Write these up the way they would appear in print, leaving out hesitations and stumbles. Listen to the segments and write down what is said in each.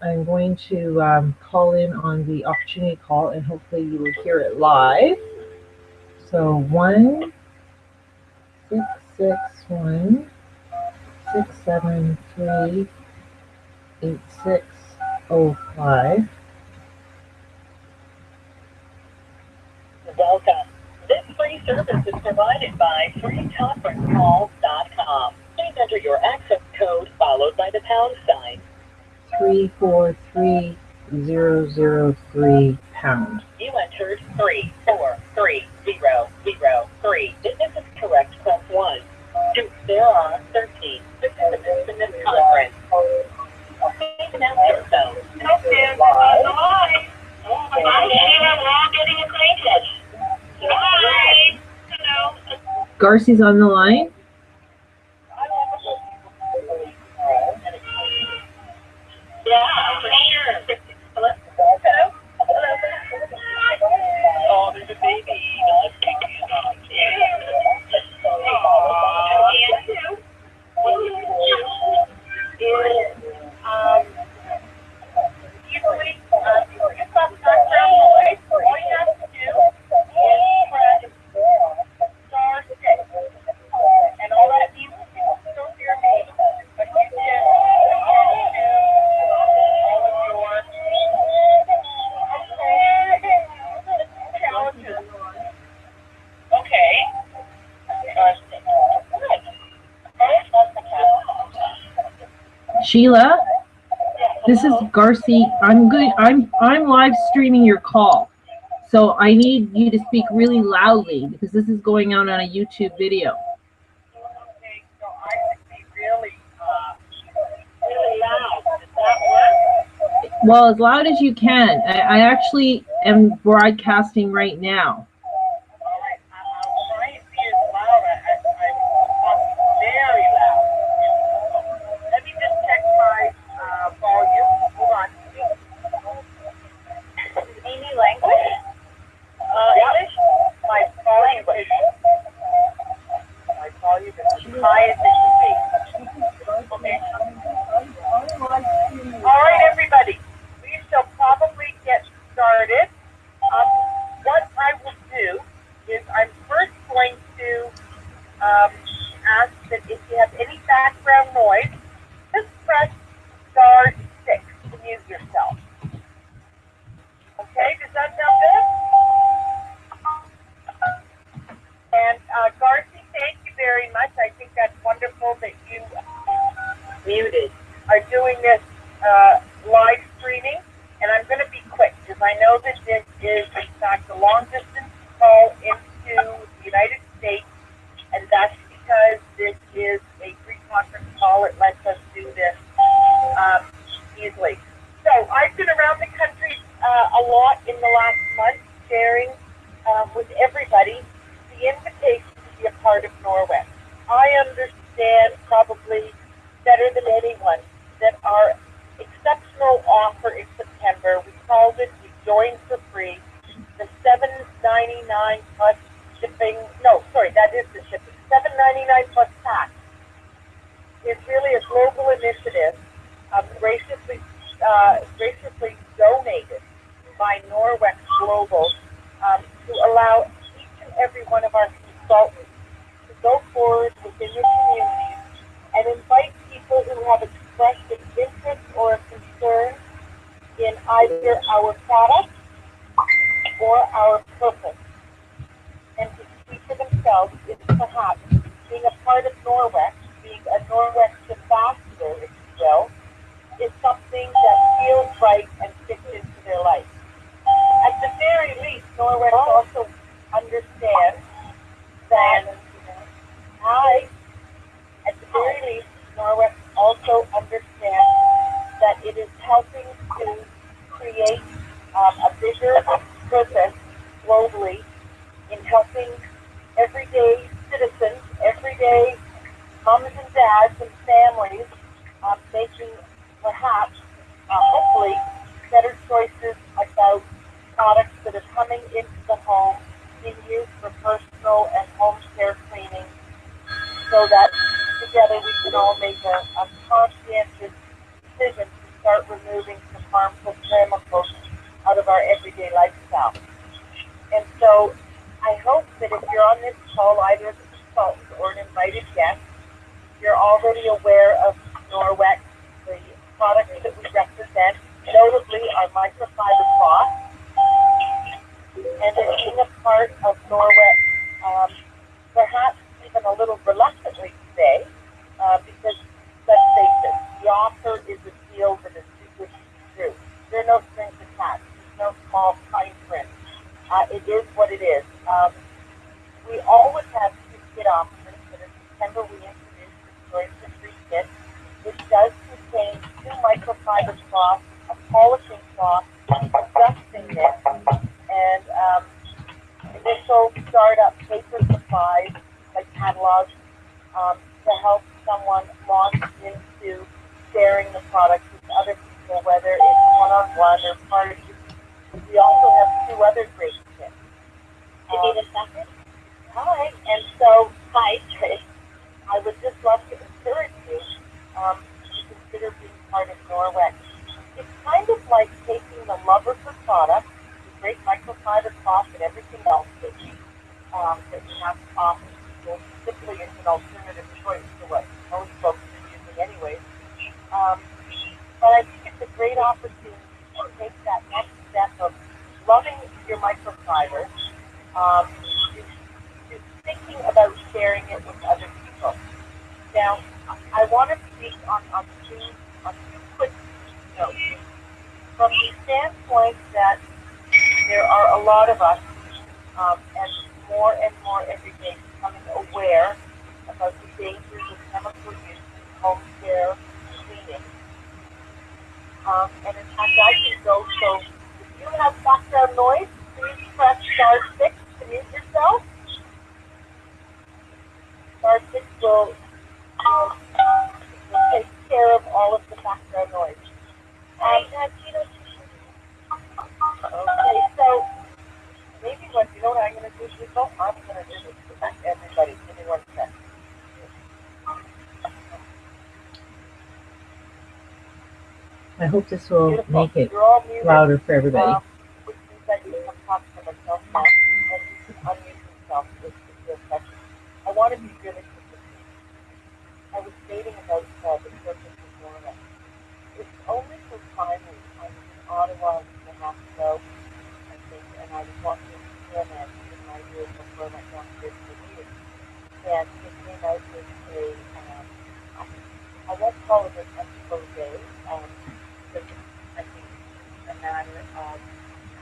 I'm going to call in on the opportunity call, and hopefully you will hear it live. So 1-661-673-8605. Welcome. This free service is provided by freeconferencecalls.com. Please enter your access code followed by the pound sign. 343003 You entered 343003. If this is correct, press 1. There are 13 participants in this conference. Please announce yourself. Hi, Sheila. We're all getting acquainted. Hi. Hello. Garcia's on the line. Yeah, for sure. Hello? Hello? Hello? Oh, there's a baby. Sheila, this is Garci. I'm live streaming your call. So I need you to speak really loudly because this is going out on a YouTube video. Okay, so I should be really loud. Does that work? Well, as loud as you can. I actually am broadcasting right now. All right, I'll try and be as loud. I'm very loud. Let me just check my volume. Hold on. Any language? English? My volume is high as it should be. Okay. All right, everybody. We shall probably get started. What I will do is I'm first going to ask that if you have any background noise, just press star 6 to mute yourself. Okay, does that sound good? And Garci, thank you very much. I think that's wonderful that you are doing this live streaming. And I'm going to be quick because I know that this is, in fact, a long distance call into the United States. And that's because this is a free conference call. It lets us do this easily. So I've been around the country a lot in the last month, sharing with everybody the invitation to be a part of Norwex. I understand probably better than anyone that our exceptional offer in September, we called it, we joined for free, the $7.99 plus shipping, no, sorry, that is the shipping, $7.99 plus tax, is really a global initiative graciously donated by Norwex Global to allow each and every one of our consultants to go forward within the communities and invite people who have expressed an interest or a concern in either our product or our purpose, and to see for themselves if perhaps being a part of Norwex, being a Norwex ambassador, if you will, is something that feels right and fits into their life. At the very least, Norwex also understands that, at the very least, Norwex also understands that it is helping to create a bigger purpose globally in helping everyday citizens, everyday moms and dads and families, making perhaps, hopefully, better choices about products that are coming into the home, being used for personal and home care cleaning, so that together we can all make a conscientious decision to start removing some harmful chemicals out of our everyday lifestyle. And so I hope that if you're on this call, either as a consultant or an invited guest, you're already aware of Norwex, the products that we represent, notably our microfiber cloth, and as being a part of Norwex, um, perhaps even a little reluctantly today, because let's face it, the offer is a deal that is too good to be true. There are no strings attached. There's no small fine print. It is what it is. We always have two kit options. But in September, we introduced the Choice of Free kit, which does contain two microfiber cloths, a polishing cloth, a dusting net, and initial startup paper supplies like catalogs to help someone launch into sharing the product with other people, whether it's one-on-one or parties. We also have two other great kits. You need a second? Hi, and so Hi, Trish. I would just love to encourage you to consider being part of Norwex. It's kind of like taking the love of the product, the great microfiber cloth and everything else that we have to offer people simply as an alternative choice to what most folks are using anyways. Um, but I think it's a great opportunity to take that next step of loving your microfiber, to, to thinking about sharing it with other people. Now, I want to speak on two quick notes. From the standpoint that there are a lot of us, and more every day, becoming aware about the dangers of chemical use in home care cleaning. And in fact, I can go. So, if you have background noise, please press *6 to mute yourself. *6 will take care of all of the background noise. Okay, so maybe what you know what I'm going to do, people? I'm going to do this to everybody. Give me 1 second. I hope this will Beautiful. make it You're all muted, louder for everybody. which means that you can talk to myself now, and you can unmute yourself if you feel pressure. I want to be really specific. I was stating about the purpose of Norwex. It's only so timely. I was in Ottawa a week and a half ago, I think, and I was walking through CNN in my room before I went downstairs to the meeting. And it came out with a, I won't call it an expose, because I think it's a matter of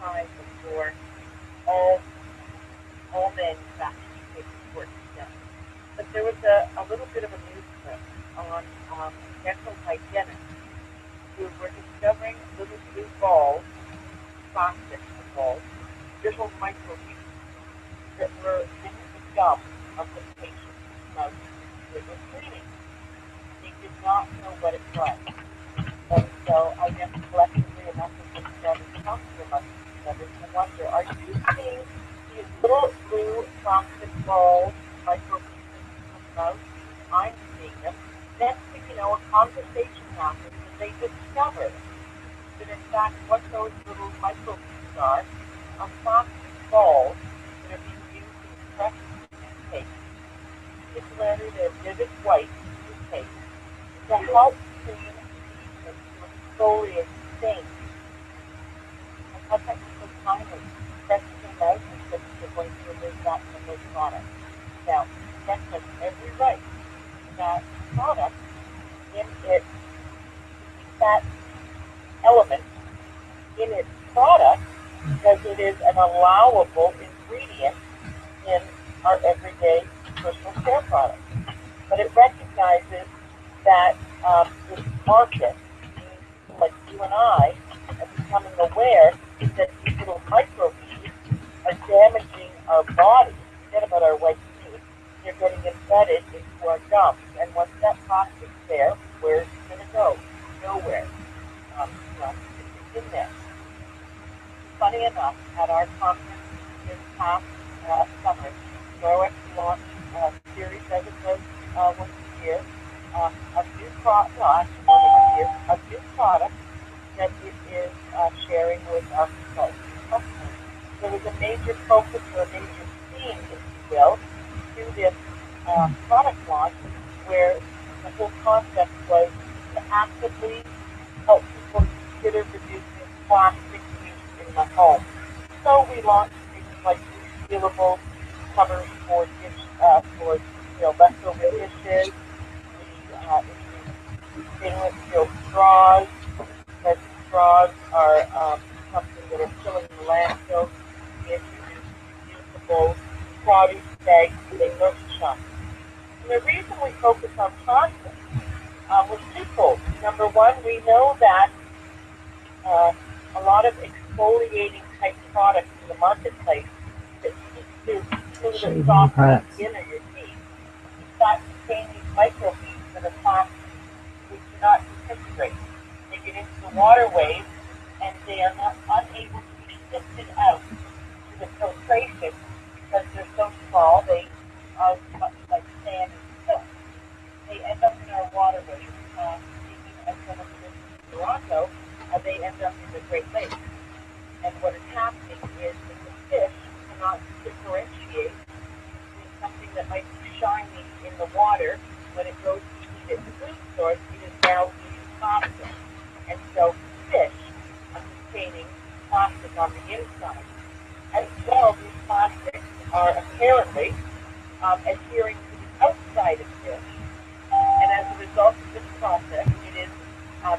time before all, all manufacturing paperwork is done. But there was a little bit of a news clip on dental hygienists who were discovering little blue balls, plastic balls, little microbeads that were in the gum of the patient's mouth that was cleaning. They did not know what it was. And so I guess collectively enough of them started to talk to them together to wonder, are you seeing these little blue plastic balls, microbeads in people's mouth? I'm seeing them. Next thing you know, a conversation happens and they discover that in fact what those little microbeads are plastic balls that are being used in fresh toothpaste, particularly their vivid white toothpaste, to help clean teeth and to exfoliate stains. I thought that was so timely. Fresh came out and said that they're going to remove that from those products. Now, Jeff has every right to that product in it, that element in its product, because it is an allowable ingredient in our everyday personal care products. But it recognizes that this market, being like you and I, are becoming aware that these little microbeads are damaging our body. Forget about our white teeth. They're getting embedded into our gums. And once that plastic's there, where's it going to go? Nowhere. It's in there. Funny enough, at our conference this past summer, Norwex launched a series, as it does once a year, a new product, well, actually more than a year, a new product that it is sharing with our consultants and customers. There was a major focus or a major theme, if you will, to this product launch where the whole concept was to actively help people consider reducing plastic use in the home. So we launched things like resealable covers for leftover dishes. We introduced stainless steel straws because straws are something that are filling the landfills. We introduced reusable trolley bags for the grocery shop. And the reason we focus on plastic was twofold. Number one, we know that uh, a lot of exfoliating type products in the marketplace that keep to smooth and soft on your skin or your teeth, that contain these microbeads that are plastic, which do not disintegrate. They get into the waterways and they are not unable to be sifted out through the filtration because they're so small. They are much like sand and silt. They end up in our waterways. Speaking as someone who lives in Toronto, they end up in the Great Lakes. And what is happening is that the fish cannot differentiate between something that might be shiny in the water when it goes to eat its food source. It is now eating plastic. And so fish are containing plastic on the inside. As well, these plastics are apparently adhering to the outside of fish. And as a result of this process, um,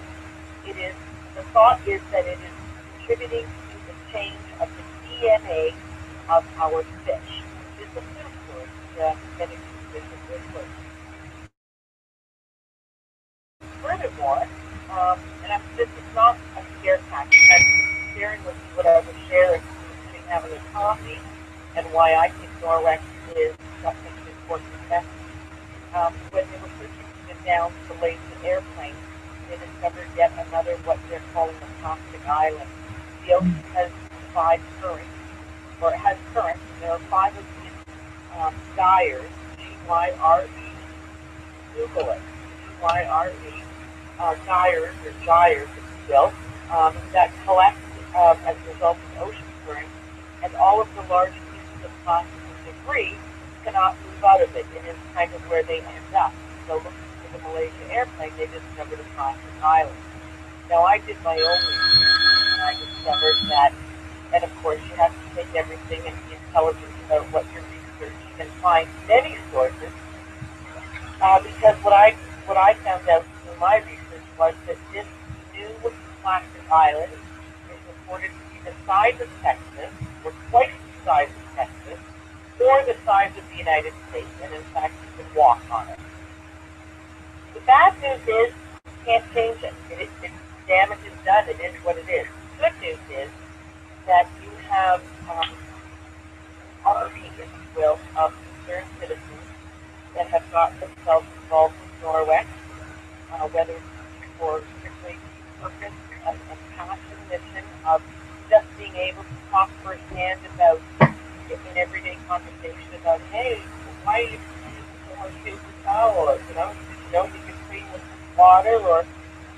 it is, the thought is that it is contributing to the change of the DNA of our fish, which is the food source that many fish are good for. Furthermore, this is not a scare tactic. I'm sharing with you what I would share if we were sitting having a coffee and why I think Norwex is such an important investment. When they were searching to get down the lanes of airplanes, they discovered yet another what they're calling a plastic island. The ocean has five currents, or it has currents, and there are five of these gyres, G-Y-R-E, Google it, G-Y-R-E, gyres, or gyres, if you will, that collect as a result of ocean currents, and all of the large pieces of plastic and debris cannot move out of it. It is kind of where they end up. So looking for the Malaysia airplane, they discovered a plastic island. Now I did my own research, and I discovered that, and of course you have to take everything and be intelligent about what you're researching and find many sources, because what I found out through my research was that this new plastic island is reported to be the size of Texas, or twice the size of Texas, or the size of the United States, and in fact you can walk on it. The bad news is you can't change it. The damage is done. It is what it is. The good news is that you have army, if you will, of concerned citizens that have got themselves involved with Norwex, whether it's for strictly purpose and passion mission of just being able to talk firsthand about in everyday conversation about, hey, why are you using so much paper towel? Or, you can clean with water, or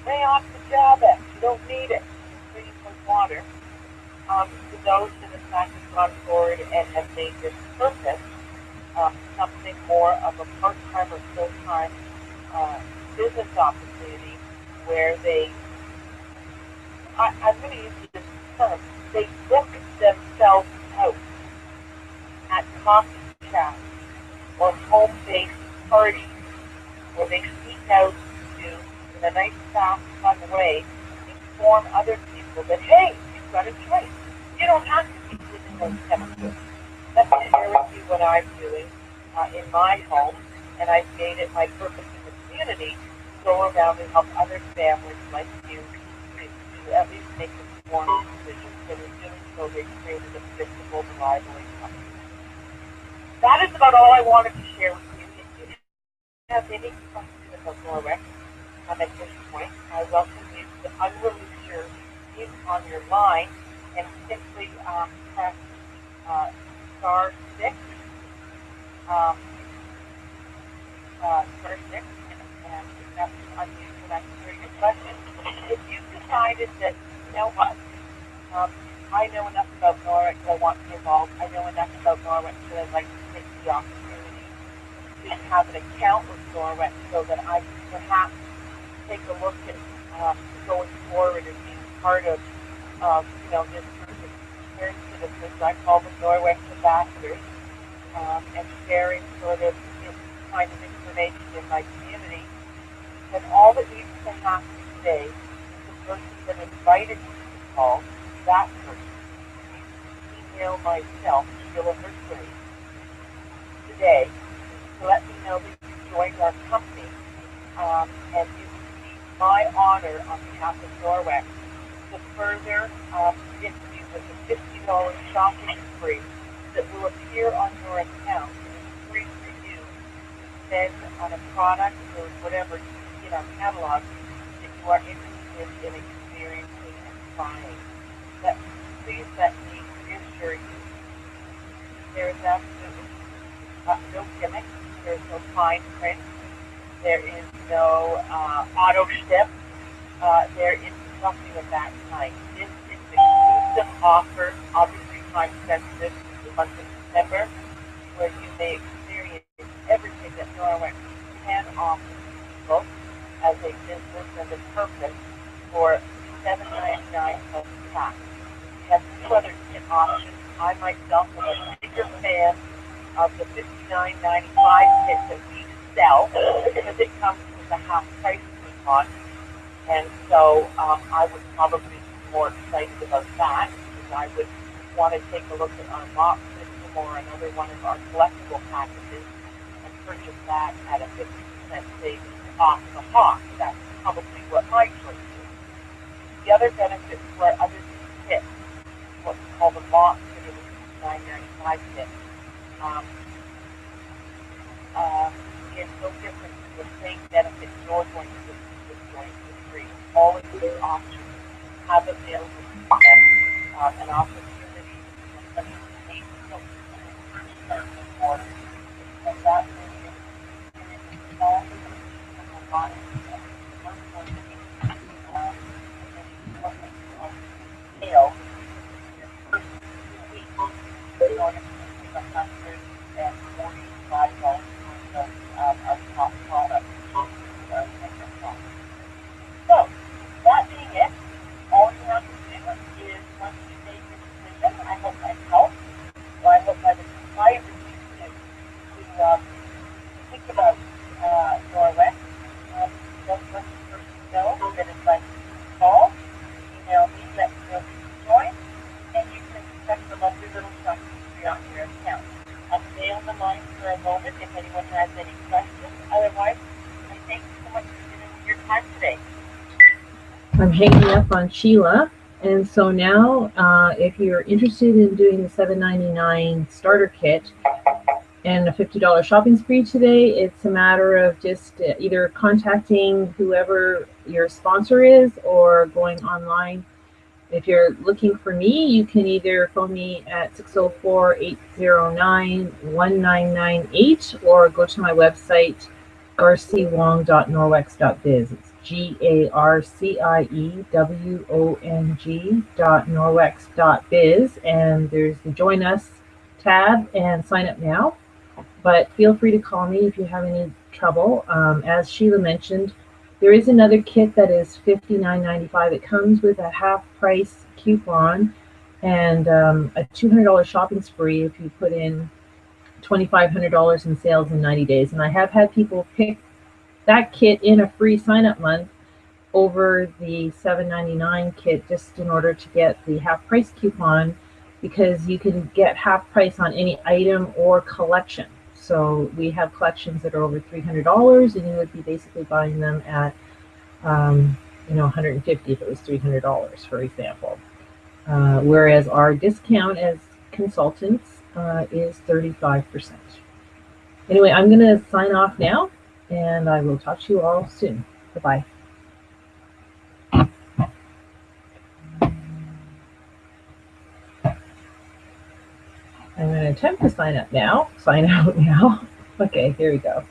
lay off the job X. You don't need it. You can clean with water. To those that in fact have gone forward and have made this purpose something more of a part-time or full-time business opportunity where I'm going to use this term, they book themselves out at coffee chats or home-based parties where they seek out to, in a nice, fast, fun way, inform other people that, hey, you've got a choice. You don't have to keep using those chemicals. Let me share with you what I'm doing in my home, and I've made it my purpose in the community to go around and help other families like you to at least make informed decisions. And in doing so, they've created a predictable, reliable income. That is about all I wanted to share with you. If you have any questions about Norwex at this point, I welcome you to unrelease your mute on your line and simply press star 6, um, star 6, and if that's unmute, then I can hear your question. If you could decided that, you know what, I know enough about Norwex that I want to be involved. I know enough about Norwex that I'd like to take the opportunity to have an account with Norwex so that I can perhaps take a look at going forward and being part of, this group of concerned citizens. I call them Norwex ambassadors, and sharing sort of this kind of information in my community. And all that needs to happen today is the person that invited you to the call, that person needs to email myself, Sheila Mercury, today to let me know that you joined our company, and it would be my honor on behalf of Norwex to further gift you with a $50 shopping spree that will appear on your account. It's free for you to spend on a product or whatever you see in our catalog that you are interested in experiencing and trying. But please let me reassure you, there is absolutely no gimmick, there is no fine print, there is no auto ship, there is nothing of that kind. This is an exclusive offer, obviously time sensitive, the month of December, where you may experience everything that Norwex can offer people as a business and a purpose for $7.99 plus tax. We have two other kit options. I myself am a bigger fan of the $59.95 kit that we sell because it comes with a half price coupon. And so I would probably be more excited about that because I would want to take a look at our mop system or another one of our collectible packages and purchase that at a 50% savings off the hawk. That's probably what my choice is. The other benefit for other kits, what we call the mop kit or the $9.95 kit, is no different from the same benefit you're going to receive with going for free. All of these options have available to them an opportunity to pay more. And that really is all the body sale. First 2 weeks, you're going to receive $145 worth of our top products. So, that being it, all you have to do is once you make your decision, I hope I helped, or I hope I've inspired you to think about Norwex. Just let the person know that it's like call, email me, let me know that you joined, and you can expect a lovely little shopping spree on your account. I'll stay on the line for a moment if anyone has any questions. Otherwise, I thank you so much for giving me your time today. I'm hanging up on Sheila. And so now, if you're interested in doing the $7.99 starter kit and a $50 shopping spree today, it's a matter of just either contacting whoever your sponsor is or going online. If you're looking for me, you can either phone me at 604-809-1998 or go to my website, garciewong.norwex.biz. It's GARCIEWONG.norwex.biz, and there's the Join Us tab and sign up now. But feel free to call me if you have any trouble. As Sheila mentioned, there is another kit that is $59.95. It comes with a half price coupon and a $200 shopping spree if you put in $2,500 in sales in 90 days. And I have had people pick that kit in a free sign-up month over the $7.99 kit just in order to get the half price coupon, because you can get half price on any item or collection. So we have collections that are over $300, and you would be basically buying them at $150 if it was $300, for example. Whereas our discount as consultants is 35%. Anyway, I'm going to sign off now, and I will talk to you all soon. Bye-bye. I'm going to attempt to sign out now. Okay, here we go.